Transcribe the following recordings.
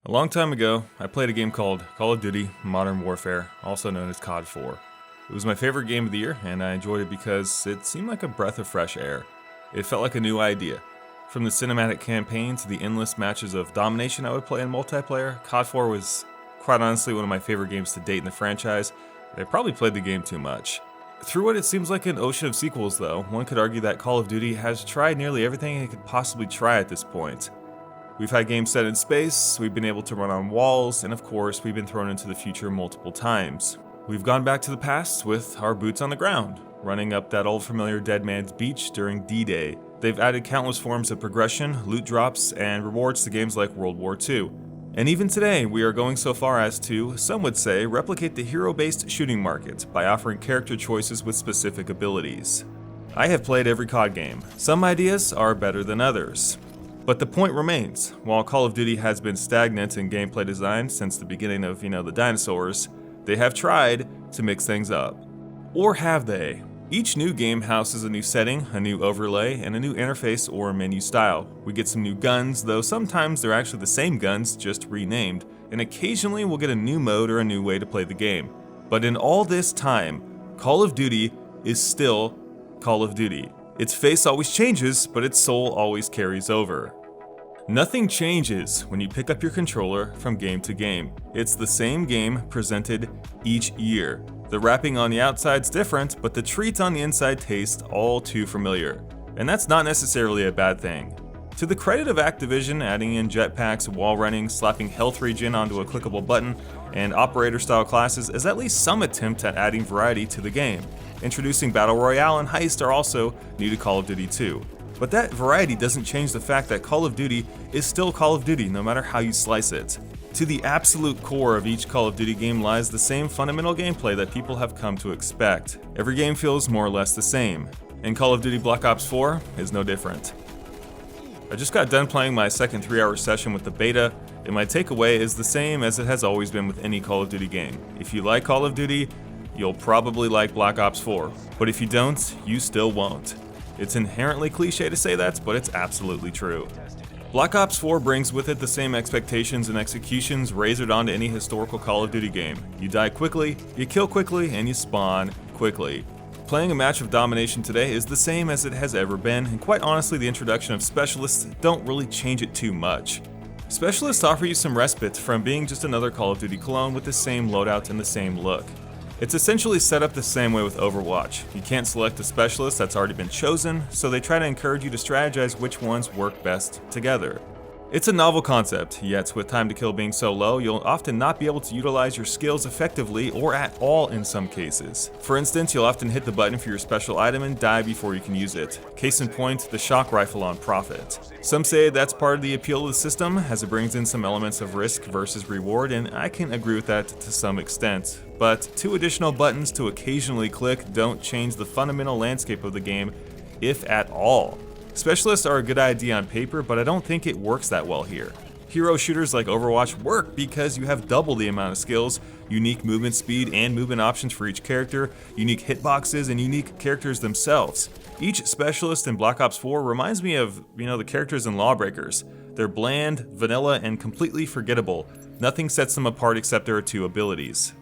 A long time ago, I played a game called Call of Duty Modern Warfare, also known as COD 4. It was my favorite game of the year, and I enjoyed it because it seemed like a breath of fresh air. It felt like a new idea. From the cinematic campaign to the endless matches of domination I would play in multiplayer, COD 4 was quite honestly one of my favorite games to date in the franchise. I probably played the game too much. Through what it seems like an ocean of sequels though, one could argue that Call of Duty has tried nearly everything it could possibly try at this point. We've had games set in space, we've been able to run on walls, and of course, we've been thrown into the future multiple times. We've gone back to the past with our boots on the ground, running up that old familiar Dead Man's Beach during D-Day. They've added countless forms of progression, loot drops, and rewards to games like World War II. And even today, we are going so far as to, some would say, replicate the hero-based shooting market by offering character choices with specific abilities. I have played every COD game. Some ideas are better than others. But the point remains, while Call of Duty has been stagnant in gameplay design since the beginning of, the dinosaurs, they have tried to mix things up. Or have they? Each new game houses a new setting, a new overlay, and a new interface or menu style. We get some new guns, though sometimes they're actually the same guns, just renamed, and occasionally we'll get a new mode or a new way to play the game. But in all this time, Call of Duty is still Call of Duty. Its face always changes, but its soul always carries over. Nothing changes when you pick up your controller from game to game. It's the same game presented each year. The wrapping on the outside's different, but the treat on the inside tastes all too familiar. And that's not necessarily a bad thing. To the credit of Activision adding in jetpacks, wall running, slapping health regen onto a clickable button, and operator-style classes is at least some attempt at adding variety to the game. Introducing Battle Royale and Heist are also new to Call of Duty 2. But that variety doesn't change the fact that Call of Duty is still Call of Duty no matter how you slice it. To the absolute core of each Call of Duty game lies the same fundamental gameplay that people have come to expect. Every game feels more or less the same, and Call of Duty Black Ops 4 is no different. I just got done playing my second 3-hour session with the beta, and my takeaway is the same as it has always been with any Call of Duty game. If you like Call of Duty, you'll probably like Black Ops 4, but if you don't, you still won't. It's inherently cliche to say that, but it's absolutely true. Black Ops 4 brings with it the same expectations and executions razored onto any historical Call of Duty game. You die quickly, you kill quickly, and you spawn quickly. Playing a match of domination today is the same as it has ever been, and quite honestly the introduction of specialists don't really change it too much. Specialists offer you some respite from being just another Call of Duty clone with the same loadout and the same look. It's essentially set up the same way with Overwatch. You can't select a specialist that's already been chosen, so they try to encourage you to strategize which ones work best together. It's a novel concept, yet with time to kill being so low, you'll often not be able to utilize your skills effectively or at all in some cases. For instance, you'll often hit the button for your special item and die before you can use it. Case in point, the shock rifle on Prophet. Some say that's part of the appeal of the system, as it brings in some elements of risk versus reward, and I can agree with that to some extent. But 2 additional buttons to occasionally click don't change the fundamental landscape of the game, if at all. Specialists are a good idea on paper, but I don't think it works that well here. Hero shooters like Overwatch work because you have double the amount of skills, unique movement speed and movement options for each character, unique hitboxes, and unique characters themselves. Each specialist in Black Ops 4 reminds me of, the characters in Lawbreakers. They're bland, vanilla, and completely forgettable. Nothing sets them apart except their 2 abilities.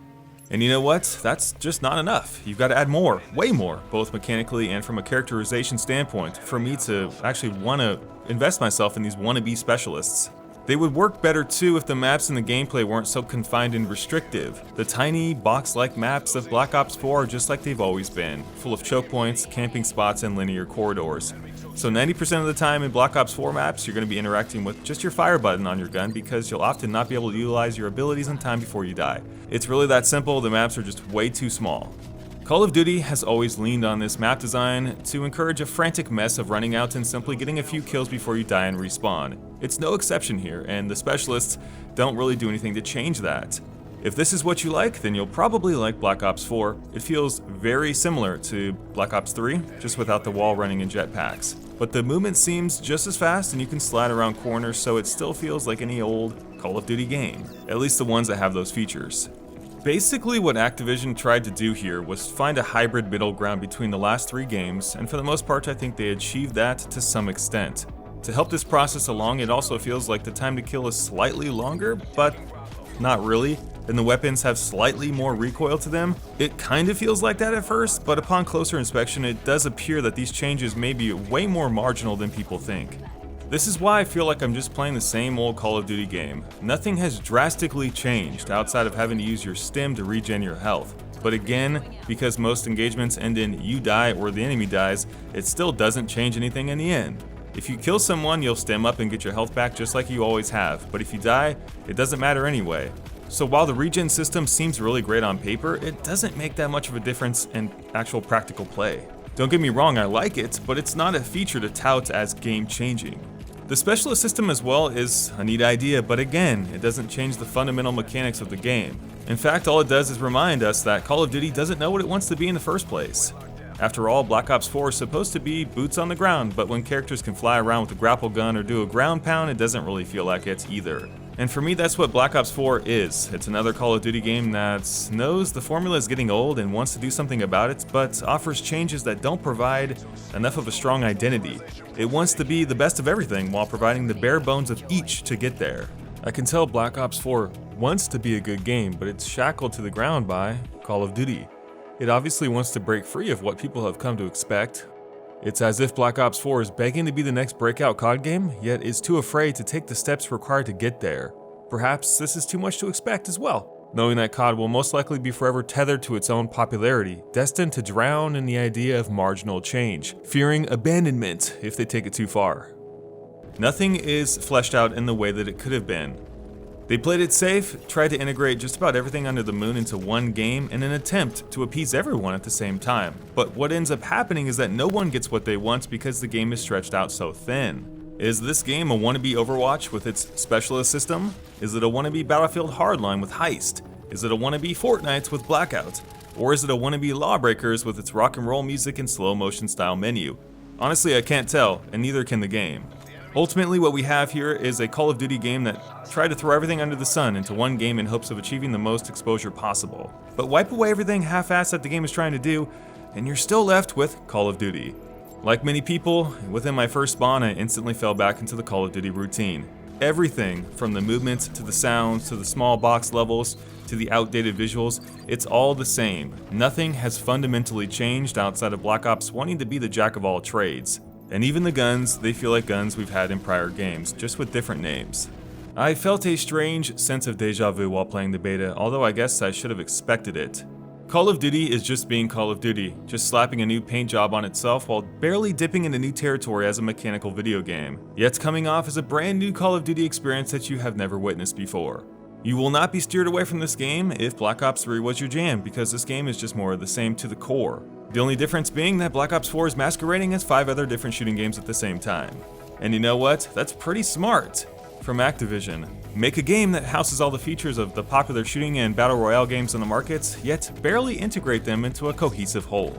And you know what? That's just not enough. You've got to add more, way more, both mechanically and from a characterization standpoint, for me to actually want to invest myself in these wannabe specialists. They would work better too if the maps and the gameplay weren't so confined and restrictive. The tiny, box-like maps of Black Ops 4 are just like they've always been, full of choke points, camping spots, and linear corridors. So 90% of the time in Black Ops 4 maps, you're going to be interacting with just your fire button on your gun because you'll often not be able to utilize your abilities in time before you die. It's really that simple, the maps are just way too small. Call of Duty has always leaned on this map design to encourage a frantic mess of running out and simply getting a few kills before you die and respawn. It's no exception here, and the specialists don't really do anything to change that. If this is what you like, then you'll probably like Black Ops 4. It feels very similar to Black Ops 3, just without the wall running and jetpacks. But the movement seems just as fast and you can slide around corners, so it still feels like any old Call of Duty game, at least the ones that have those features. Basically what Activision tried to do here was find a hybrid middle ground between the last 3 games, and for the most part I think they achieved that to some extent. To help this process along, it also feels like the time to kill is slightly longer, but not really, and the weapons have slightly more recoil to them. It kind of feels like that at first, but upon closer inspection, it does appear that these changes may be way more marginal than people think. This is why I feel like I'm just playing the same old Call of Duty game. Nothing has drastically changed outside of having to use your stim to regen your health. But again, because most engagements end in you die or the enemy dies, it still doesn't change anything in the end. If you kill someone, you'll stim up and get your health back just like you always have, but if you die, it doesn't matter anyway. So while the regen system seems really great on paper, it doesn't make that much of a difference in actual practical play. Don't get me wrong, I like it, but it's not a feature to tout as game-changing. The specialist system as well is a neat idea, but again, it doesn't change the fundamental mechanics of the game. In fact, all it does is remind us that Call of Duty doesn't know what it wants to be in the first place. After all, Black Ops 4 is supposed to be boots on the ground, but when characters can fly around with a grapple gun or do a ground pound, it doesn't really feel like it either. And for me, that's what Black Ops 4 is. It's another Call of Duty game that knows the formula is getting old and wants to do something about it, but offers changes that don't provide enough of a strong identity. It wants to be the best of everything while providing the bare bones of each to get there. I can tell Black Ops 4 wants to be a good game, but it's shackled to the ground by Call of Duty. It obviously wants to break free of what people have come to expect. It's as if Black Ops 4 is begging to be the next breakout COD game, yet is too afraid to take the steps required to get there. Perhaps this is too much to expect as well, knowing that COD will most likely be forever tethered to its own popularity, destined to drown in the idea of marginal change, fearing abandonment if they take it too far. Nothing is fleshed out in the way that it could have been. They played it safe, tried to integrate just about everything under the moon into one game in an attempt to appease everyone at the same time. But what ends up happening is that no one gets what they want because the game is stretched out so thin. Is this game a wannabe Overwatch with its specialist system? Is it a wannabe Battlefield Hardline with heist? Is it a wannabe Fortnite with blackout? Or is it a wannabe Lawbreakers with its rock and roll music and slow motion style menu? Honestly, I can't tell, and neither can the game. Ultimately, what we have here is a Call of Duty game that tried to throw everything under the sun into one game in hopes of achieving the most exposure possible. But wipe away everything half-assed that the game is trying to do, and you're still left with Call of Duty. Like many people, within my first spawn, I instantly fell back into the Call of Duty routine. Everything, from the movements to the sounds to the small box levels to the outdated visuals, it's all the same. Nothing has fundamentally changed outside of Black Ops wanting to be the jack of all trades. And even the guns, they feel like guns we've had in prior games, just with different names. I felt a strange sense of deja vu while playing the beta, although I guess I should have expected it. Call of Duty is just being Call of Duty, just slapping a new paint job on itself while barely dipping into new territory as a mechanical video game. Yet coming off as a brand new Call of Duty experience that you have never witnessed before. You will not be steered away from this game if Black Ops 3 was your jam, because this game is just more of the same to the core. The only difference being that Black Ops 4 is masquerading as 5 other different shooting games at the same time. And you know what? That's pretty smart from Activision. Make a game that houses all the features of the popular shooting and battle royale games on the market, yet barely integrate them into a cohesive whole.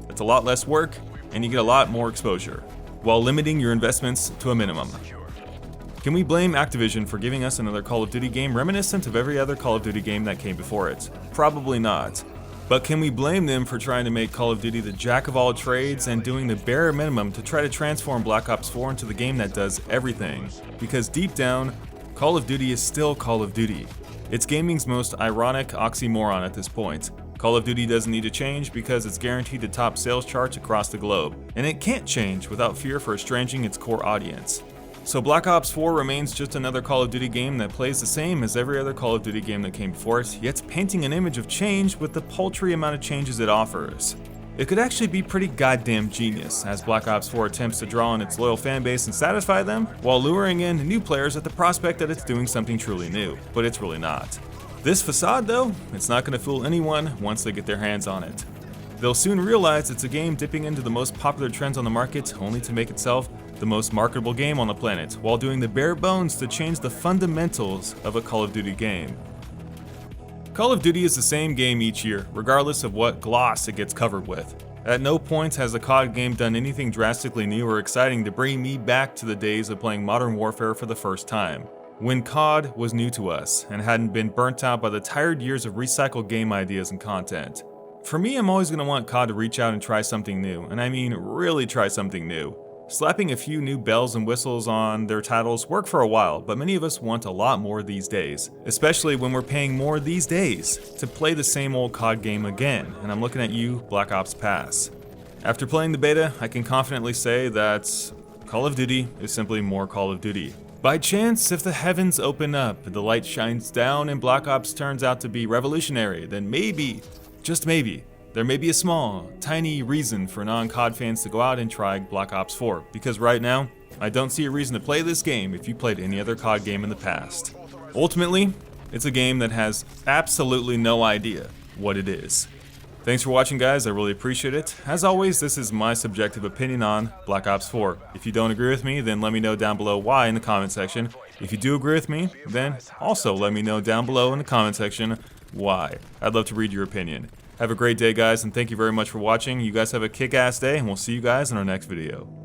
It's a lot less work, and you get a lot more exposure, while limiting your investments to a minimum. Can we blame Activision for giving us another Call of Duty game reminiscent of every other Call of Duty game that came before it? Probably not. But can we blame them for trying to make Call of Duty the jack of all trades and doing the bare minimum to try to transform Black Ops 4 into the game that does everything? Because deep down, Call of Duty is still Call of Duty. It's gaming's most ironic oxymoron at this point. Call of Duty doesn't need to change because it's guaranteed to top sales charts across the globe, and it can't change without fear for estranging its core audience. So Black Ops 4 remains just another Call of Duty game that plays the same as every other Call of Duty game that came before it, yet painting an image of change with the paltry amount of changes it offers. It could actually be pretty goddamn genius, as Black Ops 4 attempts to draw on its loyal fanbase and satisfy them, while luring in new players at the prospect that it's doing something truly new, but it's really not. This facade though, it's not going to fool anyone once they get their hands on it. They'll soon realize it's a game dipping into the most popular trends on the market only to make itself the most marketable game on the planet, while doing the bare bones to change the fundamentals of a Call of Duty game. Call of Duty is the same game each year, regardless of what gloss it gets covered with. At no point has a COD game done anything drastically new or exciting to bring me back to the days of playing Modern Warfare for the first time, when COD was new to us and hadn't been burnt out by the tired years of recycled game ideas and content. For me, I'm always going to want COD to reach out and try something new, and I mean really try something new. Slapping a few new bells and whistles on their titles work for a while, but many of us want a lot more these days, especially when we're paying more these days to play the same old COD game again, and I'm looking at you, Black Ops Pass. After playing the beta, I can confidently say that Call of Duty is simply more Call of Duty. By chance, if the heavens open up, the light shines down, and Black Ops turns out to be revolutionary, then maybe, just maybe, there may be a small, tiny reason for non-COD fans to go out and try Black Ops 4, because right now, I don't see a reason to play this game if you played any other COD game in the past. Ultimately, it's a game that has absolutely no idea what it is. Thanks for watching, guys, I really appreciate it. As always, this is my subjective opinion on Black Ops 4. If you don't agree with me, then let me know down below why in the comment section. If you do agree with me, then also let me know down below in the comment section why. I'd love to read your opinion. Have a great day, guys, and thank you very much for watching. You guys have a kick-ass day, and we'll see you guys in our next video.